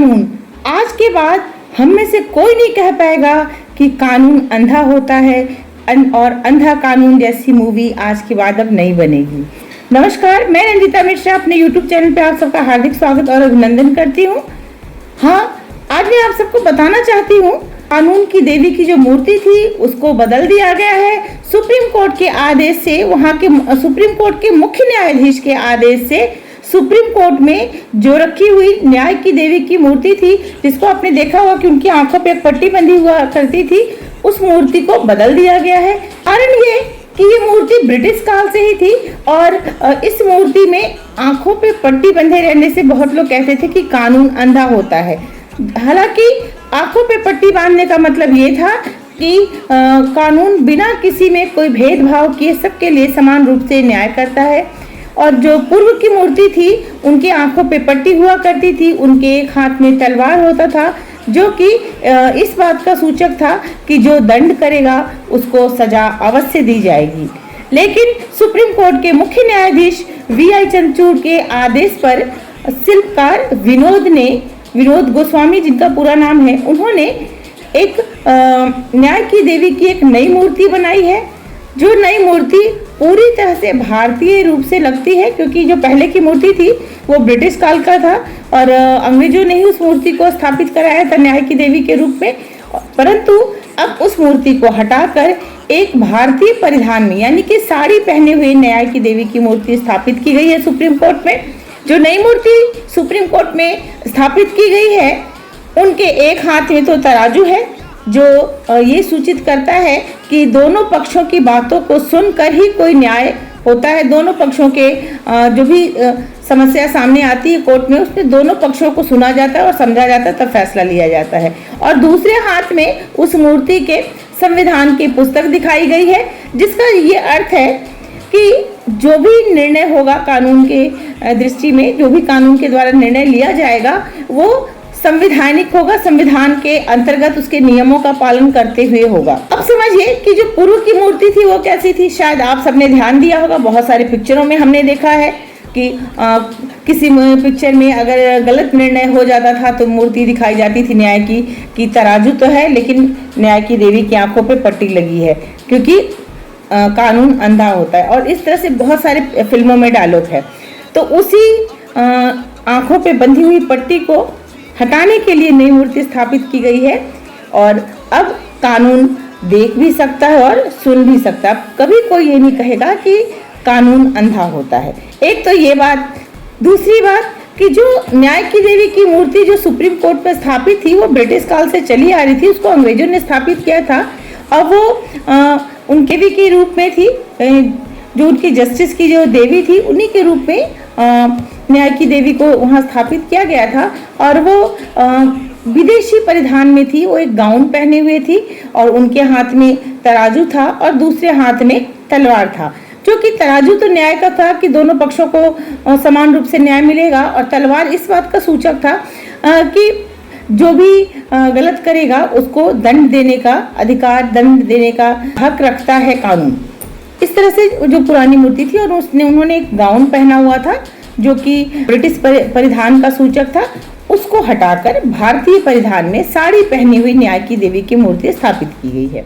कानून। आज के बाद हम में से कोई नहीं कह पाएगा कि कानून अंधा होता है और अंधा कानून जैसी मूवी आज के बाद अब नहीं बनेगी। नमस्कार, मैं रंजिता मिश्रा अपने YouTube चैनल पे आप सबका हार्दिक स्वागत और अभिनंदन करती हूँ। हाँ, आज मैं आप सबको बताना चाहती हूँ, कानून की देवी की जो मूर्ति थी उसको बदल दिया गया है सुप्रीम कोर्ट के आदेश से। वहाँ के सुप्रीम कोर्ट के मुख्य न्यायाधीश के आदेश से सुप्रीम कोर्ट में जो रखी हुई न्याय की देवी की मूर्ति थी, जिसको आपने देखा होगा कि उनकी आंखों पे एक पट्टी बंधी हुआ करती थी, उस मूर्ति को बदल दिया गया है। कारण ये कि ये मूर्ति ब्रिटिश काल से ही थी और इस मूर्ति में आंखों पे पट्टी बंधे रहने से बहुत लोग कहते थे कि कानून अंधा होता है। हालांकि आंखों पे पट्टी बांधने का मतलब ये था कि कानून बिना किसी में कोई भेदभाव किए सबके लिए समान रूप से न्याय करता है। और जो पूर्व की मूर्ति थी उनकी आंखों पे पट्टी हुआ करती थी, उनके एक हाथ में तलवार होता था, जो कि इस बात का सूचक था कि जो दंड करेगा उसको सजा अवश्य दी जाएगी। लेकिन सुप्रीम कोर्ट के मुख्य न्यायाधीश VI चंद्रचूड़ के आदेश पर शिल्पकार विनोद गोस्वामी, जिनका पूरा नाम है, उन्होंने एक न्याय की देवी की एक नई मूर्ति बनाई है। जो नई मूर्ति पूरी तरह से भारतीय रूप से लगती है, क्योंकि जो पहले की मूर्ति थी वो ब्रिटिश काल का था और अंग्रेजों ने ही उस मूर्ति को स्थापित कराया था न्याय की देवी के रूप में। परंतु अब उस मूर्ति को हटाकर एक भारतीय परिधान में, यानी कि साड़ी पहने हुए न्याय की देवी की मूर्ति स्थापित की गई है सुप्रीम कोर्ट में। जो नई मूर्ति सुप्रीम कोर्ट में स्थापित की गई है, उनके एक हाथ में तो तराजू है, जो ये सूचित करता है कि दोनों पक्षों की बातों को सुनकर ही कोई न्याय होता है। दोनों पक्षों के जो भी समस्या सामने आती है कोर्ट में, उसमें दोनों पक्षों को सुना जाता है और समझा जाता है, तब फैसला लिया जाता है। और दूसरे हाथ में उस मूर्ति के संविधान की पुस्तक दिखाई गई है, जिसका ये अर्थ है कि जो भी निर्णय होगा कानून के दृष्टि में, जो भी कानून के द्वारा निर्णय लिया जाएगा वो संवैधानिक होगा, संविधान के अंतर्गत उसके नियमों का पालन करते हुए होगा। अब समझिए कि जो पूर्व की मूर्ति थी वो कैसी थी। शायद आप सबने ध्यान दिया होगा, बहुत सारे पिक्चरों में हमने देखा है कि किसी पिक्चर में अगर गलत निर्णय हो जाता था तो मूर्ति दिखाई जाती थी न्याय की कि तराजू तो है लेकिन न्याय की देवी की आंखों पे पट्टी लगी है, क्योंकि कानून अंधा होता है। और इस तरह से बहुत सारे फिल्मों में डायलॉग है। तो उसी आंखों पे बंधी हुई पट्टी को हटाने के लिए नई मूर्ति स्थापित की गई है और अब कानून देख भी सकता है और सुन भी सकता है। कभी कोई ये नहीं कहेगा कि कानून अंधा होता है। एक तो ये बात। दूसरी बात कि जो न्याय की देवी की मूर्ति जो सुप्रीम कोर्ट में स्थापित थी वो ब्रिटिश काल से चली आ रही थी, उसको अंग्रेजों ने स्थापित किया था और वो उनके भी के रूप में थी, जो उनकी जस्टिस की जो देवी थी उन्हीं के रूप में न्याय की देवी को वहाँ स्थापित किया गया था। और वो विदेशी परिधान में थी, वो एक गाउन पहने हुए थी और उनके हाथ में तराजू था और दूसरे हाथ में तलवार था। जो कि तराजू तो न्याय का था कि दोनों पक्षों को समान रूप से न्याय मिलेगा, और तलवार इस बात का सूचक था कि जो भी गलत करेगा उसको दंड देने का अधिकार, दंड देने का हक रखता है कानून। इस तरह से जो पुरानी मूर्ति थी और उन्होंने एक गाउन पहना हुआ था जो कि ब्रिटिश परिधान का सूचक था, उसको हटाकर भारतीय परिधान में साड़ी पहनी हुई न्याय की देवी की मूर्ति स्थापित की गई है।